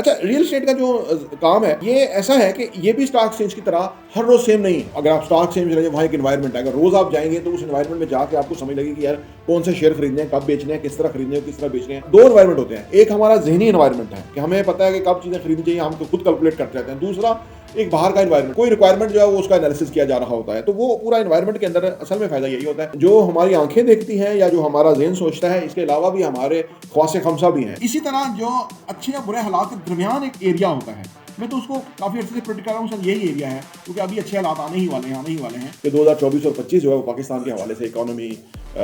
अच्छा, real estate का जो काम है ये ऐसा है कि ये भी स्टॉक एक्सचेंज की तरह हर रोज सेम नहीं है। अगर आप स्टॉक एक्सचेंज में चले जाए, वहाँ एक एनवायरनमेंट है। अगर रोज आप जाएंगे तो उस एनवायरनमेंट में जाके आपको समझ लगेगी कि यार कौन से शेयर खरीदने हैं, कब बेचने हैं, किस तरह खरीदने हैं, किस तरह बेचने हैं। दो एनवायरनमेंट होते हैं। एक हमारा जहनी एनवायरनमेंट है कि हमें पता है कि कब चीजें खरीदनी चाहिए, हम तो खुद कैलकुलेट करते रहते हैं। दूसरा एक बाहर का एनवायरनमेंट, कोई रिक्वायरमेंट जो है वो उसका एनालिसिस किया जा रहा होता है। तो वो पूरा एनवायरनमेंट के अंदर असल में फायदा यही होता है, जो हमारी आंखें देखती हैं या जो हमारा ज़हन सोचता है, इसके अलावा भी हमारे ख्वासे खमसा भी हैं। इसी तरह जो अच्छे या बुरे हालात के दरमियान एक एरिया होता है, मैं तो उसको काफ़ी अर्से से प्रेडिक्ट कर रहा हूँ, यही एरिया है, क्योंकि अभी अच्छे हालात आने ही वाले हैं कि 2024 और 25 जो है वो पाकिस्तान के हवाले से इकोनॉमी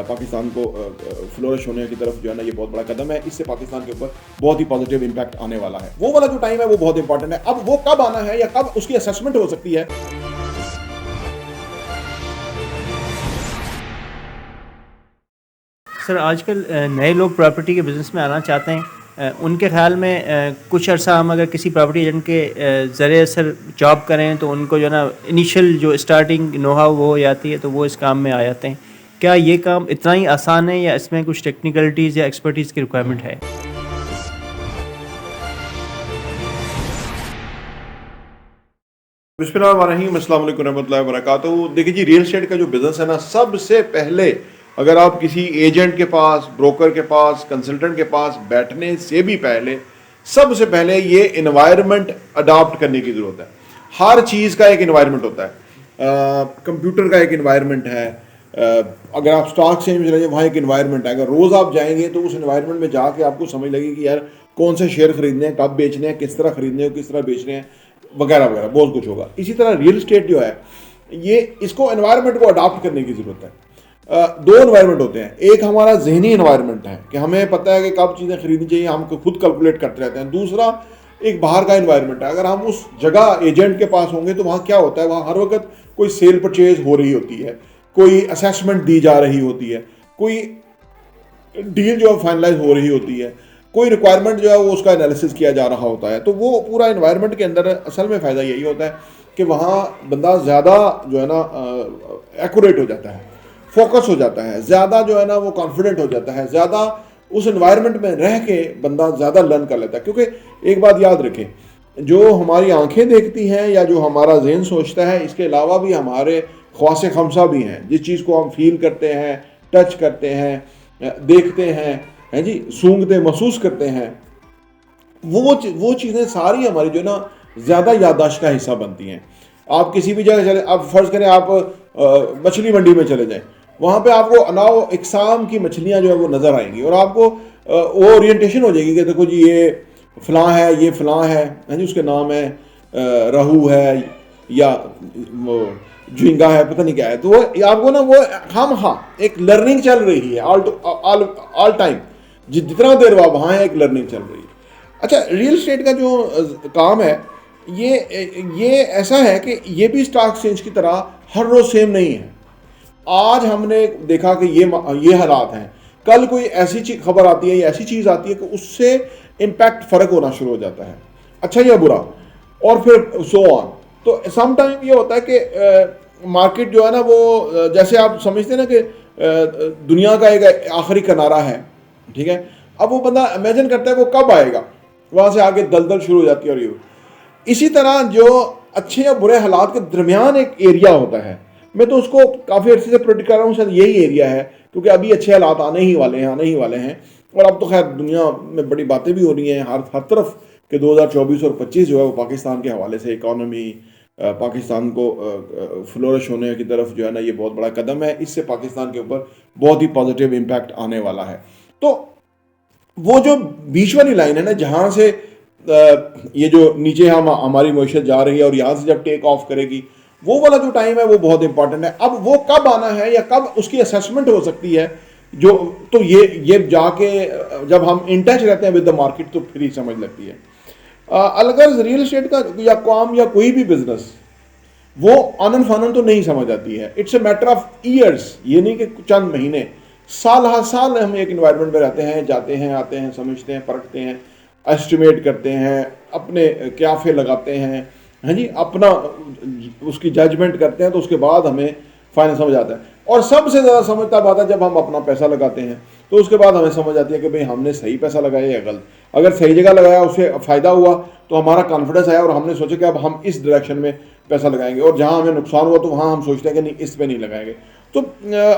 पाकिस्तान को फ्लोरिश होने की तरफ जो है ना, ये बहुत बड़ा कदम है। इससे पाकिस्तान के ऊपर बहुत ही पॉजिटिव इंपैक्ट आने वाला है। वो वाला जो टाइम है वो बहुत इंपॉर्टेंट है। अब वो कब आना है या कब उसकी असेसमेंट हो सकती है। सर, आजकल नए लोग प्रॉपर्टी के बिज़नेस में आना चाहते हैं। उनके ख्याल में कुछ अर्सा हम अगर किसी प्रॉपर्टी एजेंट के ज़रिए सर जॉब करें तो उनको जो ना इनिशियल जो स्टार्टिंग नो हाउ वो हो जाती है, तो वो इस काम में आ जाते हैं। क्या ये काम इतना ही आसान है या इसमें कुछ टेक्निकलिटीज़ या एक्सपर्टीज़ की रिक्वायरमेंट है? बिस्मिल्लाहिर्रहमानिर्रहीम, अस्सलाम वालेकुम रहमतुल्लाहि व बरकातहू। देखिए जी, रियल एस्टेट का जो बिजनेस है ना, सबसे पहले अगर आप किसी एजेंट के पास, ब्रोकर के पास, कंसल्टेंट के पास बैठने से भी पहले सबसे पहले ये इन्वायरमेंट अडॉप्ट करने की ज़रूरत है। हर चीज़ का एक इन्वायरमेंट होता है। कंप्यूटर का एक इन्वायरमेंट है। अगर आप स्टॉक एक्सचेंज में चले जाए, वहाँ एक इन्वायरमेंट है। अगर रोज़ आप जाएंगे तो उस इन्वायरमेंट में जाके आपको समझ लगेगी कि यार कौन से शेयर खरीदने हैं, कब बेचने हैं, किस तरह खरीदने हैं, किस तरह बेचने हैं, वगैरह वगैरह बहुत कुछ होगा। इसी तरह रियल एस्टेट जो है, ये इसको एनवायरनमेंट को अडॉप्ट करने की ज़रूरत है। दो एनवायरनमेंट होते हैं। एक हमारा जहनी एनवायरनमेंट है कि हमें पता है कि कब चीज़ें खरीदनी चाहिए, हम खुद कैलकुलेट करते रहते हैं। दूसरा एक बाहर का एनवायरनमेंट है। अगर हम उस जगह एजेंट के पास होंगे तो वहाँ क्या होता है, वहाँ हर वक्त कोई सेल परचेज हो रही होती है, कोई असेसमेंट दी जा रही होती है, कोई डील जो है फाइनलाइज हो रही होती है, कोई रिक्वायरमेंट जो है वो उसका एनालिसिस किया जा रहा होता है। तो वो पूरा एनवायरनमेंट के अंदर असल में फ़ायदा यही होता है कि वहाँ बंदा ज़्यादा जो है ना एक्यूरेट हो जाता है, फोकस हो जाता है, ज़्यादा जो है ना वो कॉन्फिडेंट हो जाता है, ज़्यादा उस एनवायरनमेंट में रह के बंदा ज़्यादा लर्न कर लेता है। क्योंकि एक बात याद रखें, जो हमारी आंखें देखती हैं या जो हमारा जहन सोचता है, इसके अलावा भी हमारे ख्वासे खमसा भी हैं। जिस चीज़ को हम फील करते हैं, टच करते हैं, देखते हैं जी, सूंघते महसूस करते हैं, वो चीज़ें सारी हमारी जो है ना ज़्यादा याददाश्त का हिस्सा बनती हैं। आप किसी भी जगह चले, आप फ़र्ज़ करें आप मछली मंडी में चले जाएं, वहाँ पे आपको अनाव इकसाम की मछलियाँ जो है वो नज़र आएंगी और आपको वो ओरिएंटेशन हो जाएगी कि देखो जी ये फ़लाँ है, ये फ़लाँ है जी, उसके नाम है रहू है या झींगा है, पता नहीं क्या है। तो वो आपको ना वो हाँ एक लर्निंग चल रही है ऑल टाइम। जितना देर आप वहाँ है, एक लर्निंग चल रही है। अच्छा, रियल एस्टेट का जो काम है ये ऐसा है कि ये भी स्टॉक एक्सचेंज की तरह हर रोज़ सेम नहीं है। आज हमने देखा कि ये हालात हैं, कल कोई ऐसी खबर आती है या ऐसी चीज़ आती है कि उससे इम्पैक्ट फ़र्क होना शुरू हो जाता है, अच्छा या बुरा, और फिर सो ऑन। तो सम टाइम ये होता है कि मार्केट जो है ना वो जैसे आप समझते हैं ना कि दुनिया का एक आखिरी किनारा है, ठीक है। अब वो बंदा इमेजिन करता है वो कब आएगा, वहाँ से आगे दलदल शुरू हो जाती है। और ये इसी तरह जो अच्छे या बुरे हालात के दरमियान एक एरिया होता है, मैं तो उसको काफ़ी अर्से से प्रेडिक्ट कर रहा हूँ, शायद यही एरिया है, क्योंकि अभी अच्छे हालात आने ही वाले हैं। और अब तो खैर दुनिया में बड़ी बातें भी हो रही हैं हर तरफ कि 2024 और 25 जो है वो पाकिस्तान के हवाले से इकोनॉमी पाकिस्तान को फ्लोरिश होने की तरफ जो है ना, ये बहुत बड़ा कदम है। इससे पाकिस्तान के ऊपर बहुत ही पॉजिटिव इम्पैक्ट आने वाला है। तो वो जो बीच वाली लाइन है ना, जहाँ से ये जो नीचे हमारी मईशत जा रही है और यहाँ से जब टेक ऑफ करेगी, वो वाला जो टाइम है वो बहुत इंपॉर्टेंट है। अब वो कब आना है या कब उसकी असेसमेंट हो सकती है, जो तो ये जाके जब हम इन टच रहते हैं विद द मार्केट तो फिर ही समझ लगती है। अलगर रियल एस्टेट का या काम या कोई भी बिजनेस, वो आनन फानन तो नहीं समझ आती है। It's a matter of years, ये नहीं कि चंद महीने, साल हर साल हम एक इन्वायरमेंट में रहते हैं, जाते हैं, आते हैं, समझते हैं, परखते हैं, एस्टिमेट करते हैं, अपने क्याफे लगाते हैं, हाँ जी, अपना उसकी जजमेंट करते हैं, तो उसके बाद हमें फाइनल समझ आता है। और सबसे ज़्यादा समझ तब आता है जब हम अपना पैसा लगाते हैं, तो उसके बाद हमें समझ आती है कि भाई हमने सही पैसा लगाया या गलत। अगर सही जगह लगाया, उससे फ़ायदा हुआ, तो हमारा कॉन्फिडेंस आया और हमने सोचा कि अब हम इस डायरेक्शन में पैसा लगाएंगे, और जहाँ हमें नुकसान हुआ तो वहाँ हम सोचते हैं कि नहीं, इस पे नहीं लगाएंगे। तो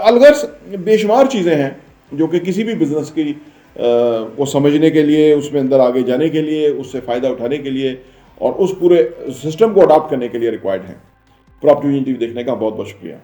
अलगर्स बेशुमार चीज़ें हैं जो कि किसी भी बिज़नेस की को समझने के लिए, उसमें अंदर आगे जाने के लिए, उससे फ़ायदा उठाने के लिए और उस पूरे सिस्टम को अडॉप्ट करने के लिए रिक्वायर्ड है। प्रॉपर्टी यूनिटी देखने का बहुत बहुत शुक्रिया।